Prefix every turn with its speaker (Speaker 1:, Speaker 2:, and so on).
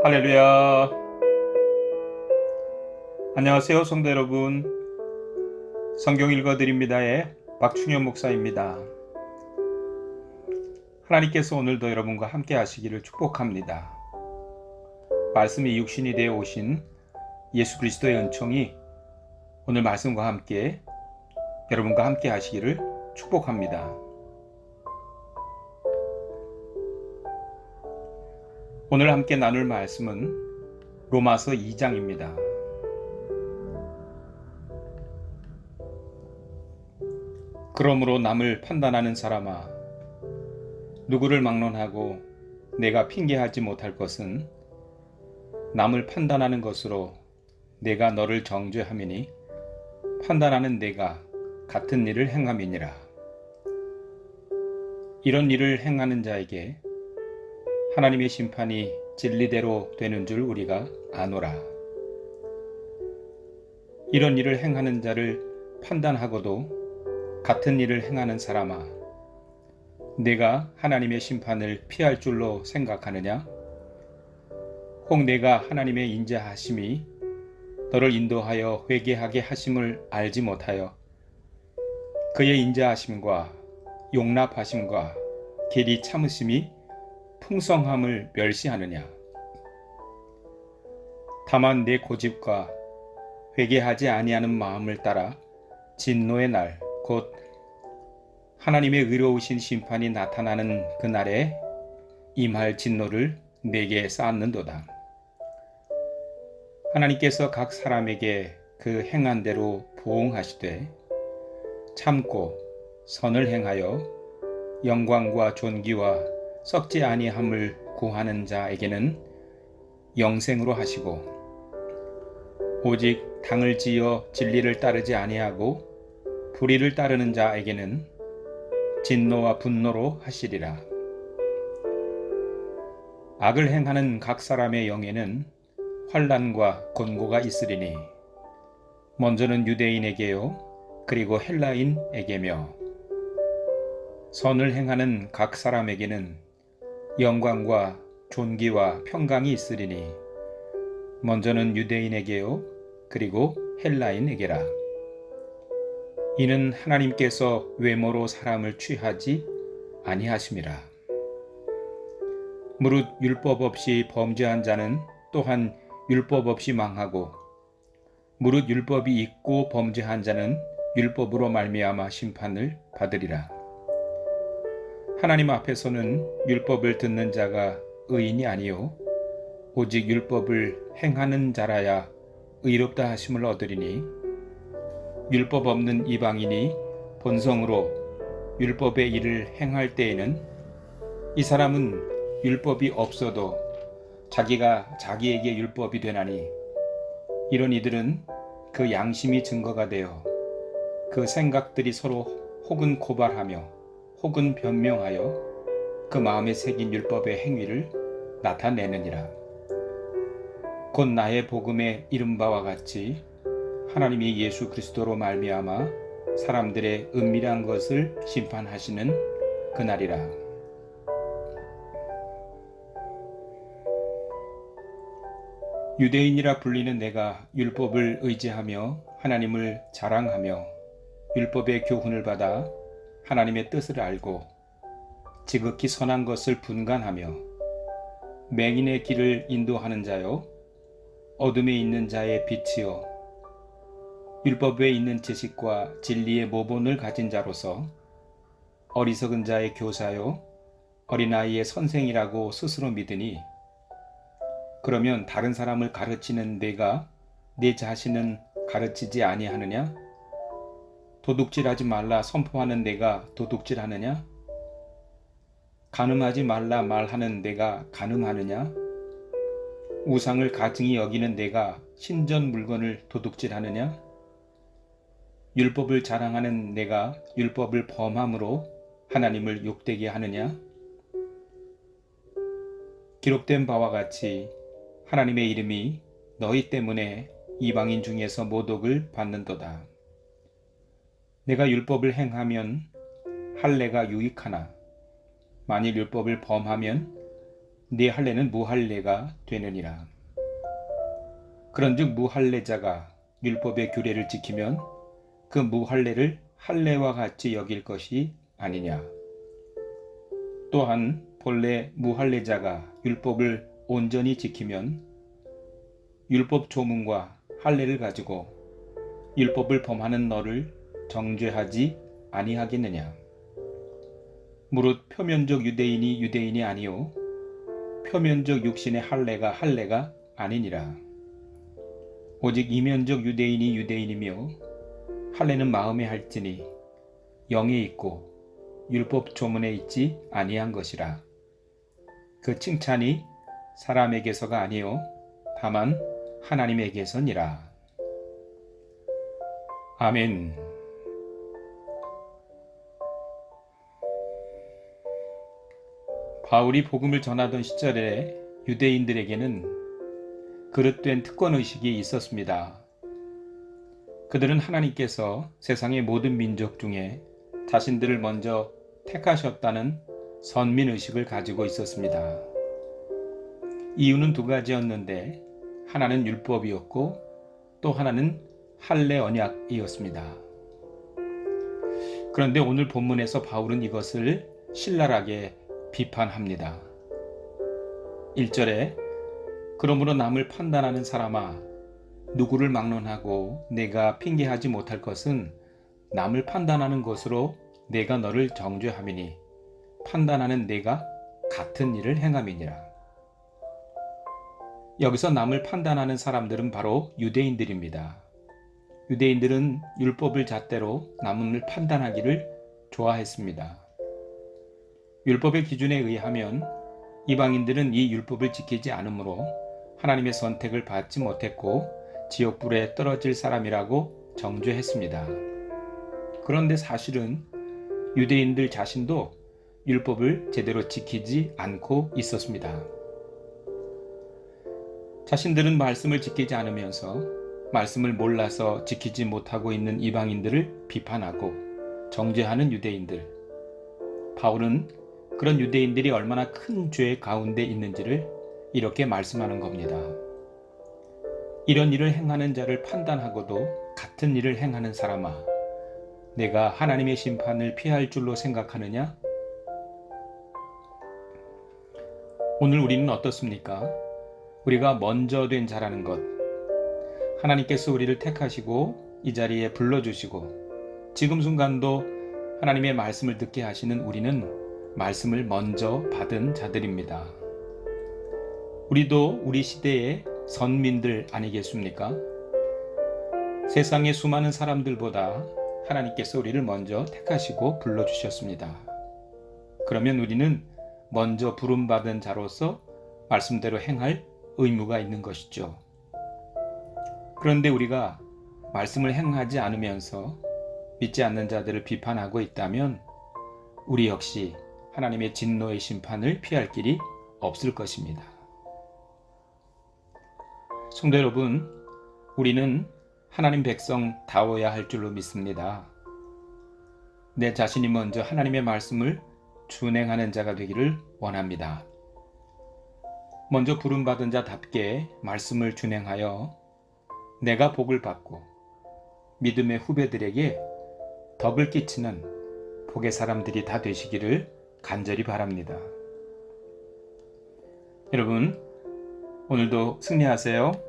Speaker 1: 할렐루야. 안녕하세요, 성도 여러분. 성경 읽어드립니다의 박충현 목사입니다. 하나님께서 오늘도 여러분과 함께 하시기를 축복합니다. 말씀이 육신이 되어 오신 예수 그리스도의 은총이 오늘 말씀과 함께 여러분과 함께 하시기를 축복합니다. 오늘 함께 나눌 말씀은 로마서 2장입니다. 그러므로 남을 판단하는 사람아, 누구를 막론하고 내가 핑계하지 못할 것은 남을 판단하는 것으로 내가 너를 정죄함이니 판단하는 내가 같은 일을 행함이니라. 이런 일을 행하는 자에게 하나님의 심판이 진리대로 되는 줄 우리가 아노라. 이런 일을 행하는 자를 판단하고도 같은 일을 행하는 사람아, 내가 하나님의 심판을 피할 줄로 생각하느냐? 혹 내가 하나님의 인자하심이 너를 인도하여 회개하게 하심을 알지 못하여 그의 인자하심과 용납하심과 길이 참으심이 풍성함을 멸시하느냐? 다만 내 고집과 회개하지 아니하는 마음을 따라 진노의 날, 곧 하나님의 의로우신 심판이 나타나는 그날에 임할 진노를 내게 쌓았는도다. 하나님께서 각 사람에게 그 행한 대로 보응하시되 참고 선을 행하여 영광과 존귀와 썩지 아니함을 구하는 자에게는 영생으로 하시고, 오직 당을 지어 진리를 따르지 아니하고 불의를 따르는 자에게는 진노와 분노로 하시리라. 악을 행하는 각 사람의 영에는 환난과 곤고가 있으리니 먼저는 유대인에게요, 그리고 헬라인에게며 선을 행하는 각 사람에게는 영광과 존귀와 평강이 있으리니 먼저는 유대인에게요, 그리고 헬라인에게라. 이는 하나님께서 외모로 사람을 취하지 아니하심이라. 무릇 율법 없이 범죄한 자는 또한 율법 없이 망하고, 무릇 율법이 있고 범죄한 자는 율법으로 말미암아 심판을 받으리라. 하나님 앞에서는 율법을 듣는 자가 의인이 아니요 오직 율법을 행하는 자라야 의롭다 하심을 얻으리니, 율법 없는 이방인이 본성으로 율법의 일을 행할 때에는 이 사람은 율법이 없어도 자기가 자기에게 율법이 되나니, 이런 이들은 그 양심이 증거가 되어 그 생각들이 서로 혹은 고발하며 혹은 변명하여 그 마음에 새긴 율법의 행위를 나타내느니라. 곧 나의 복음에 이른 바와 같이 하나님이 예수 그리스도로 말미암아 사람들의 은밀한 것을 심판하시는 그날이라. 유대인이라 불리는 내가 율법을 의지하며 하나님을 자랑하며 율법의 교훈을 받아 하나님의 뜻을 알고 지극히 선한 것을 분간하며 맹인의 길을 인도하는 자요, 어둠에 있는 자의 빛이요, 율법에 있는 지식과 진리의 모본을 가진 자로서 어리석은 자의 교사요, 어린아이의 선생이라고 스스로 믿으니, 그러면 다른 사람을 가르치는 내가 내 자신은 가르치지 아니하느냐? 도둑질하지 말라 선포하는 내가 도둑질하느냐? 간음하지 말라 말하는 내가 간음하느냐? 우상을 가증히 여기는 내가 신전 물건을 도둑질하느냐? 율법을 자랑하는 내가 율법을 범함으로 하나님을 욕되게 하느냐? 기록된 바와 같이 하나님의 이름이 너희 때문에 이방인 중에서 모독을 받는도다. 내가 율법을 행하면 할례가 유익하나 만일 율법을 범하면 네 할례는 무할례가 되느니라. 그런즉 무할례자가 율법의 규례를 지키면 그 무할례를 할례와 같이 여길 것이 아니냐. 또한 본래 무할례자가 율법을 온전히 지키면 율법 조문과 할례를 가지고 율법을 범하는 너를 정죄하지 아니하겠느냐. 무릇 표면적 유대인이 유대인이 아니요 표면적 육신의 할례가 아니니라. 오직 이면적 유대인이 유대인이며 할례는 마음에 할지니 영에 있고 율법 조문에 있지 아니한 것이라. 그 칭찬이 사람에게서가 아니요 다만 하나님에게서니라. 아멘. 바울이 복음을 전하던 시절에 유대인들에게는 그릇된 특권의식이 있었습니다. 그들은 하나님께서 세상의 모든 민족 중에 자신들을 먼저 택하셨다는 선민의식을 가지고 있었습니다. 이유는 두 가지였는데 하나는 율법이었고 또 하나는 할례 언약이었습니다. 그런데 오늘 본문에서 바울은 이것을 신랄하게 비판합니다. 1절에 그러므로 남을 판단하는 사람아 누구를 막론하고 내가 핑계하지 못할 것은 남을 판단하는 것으로 내가 너를 정죄함이니 판단하는 내가 같은 일을 행함이니라. 여기서 남을 판단하는 사람들은 바로 유대인들입니다. 유대인들은 율법을 잣대로 남을 판단하기를 좋아했습니다. 율법의 기준에 의하면 이방인들은 이 율법을 지키지 않으므로 하나님의 선택을 받지 못했고 지옥불에 떨어질 사람이라고 정죄했습니다. 그런데 사실은 유대인들 자신도 율법을 제대로 지키지 않고 있었습니다. 자신들은 말씀을 지키지 않으면서 말씀을 몰라서 지키지 못하고 있는 이방인들을 비판하고 정죄하는 유대인들. 바울은 그런 유대인들이 얼마나 큰 죄 가운데 있는지를 이렇게 말씀하는 겁니다. 이런 일을 행하는 자를 판단하고도 같은 일을 행하는 사람아, 내가 하나님의 심판을 피할 줄로 생각하느냐? 오늘 우리는 어떻습니까? 우리가 먼저 된 자라는 것, 하나님께서 우리를 택하시고 이 자리에 불러주시고 지금 순간도 하나님의 말씀을 듣게 하시는 우리는 말씀을 먼저 받은 자들입니다. 우리도 우리 시대의 선민들 아니겠습니까? 세상의 수많은 사람들보다 하나님께서 우리를 먼저 택하시고 불러주셨습니다. 그러면 우리는 먼저 부름받은 자로서 말씀대로 행할 의무가 있는 것이죠. 그런데 우리가 말씀을 행하지 않으면서 믿지 않는 자들을 비판하고 있다면 우리 역시 하나님의 진노의 심판을 피할 길이 없을 것입니다. 성도 여러분, 우리는 하나님 백성다워야 할 줄로 믿습니다. 내 자신이 먼저 하나님의 말씀을 준행하는 자가 되기를 원합니다. 먼저 부름받은 자답게 말씀을 준행하여 내가 복을 받고 믿음의 후배들에게 덕을 끼치는 복의 사람들이 다 되시기를 간절히 바랍니다. 여러분, 오늘도 승리하세요.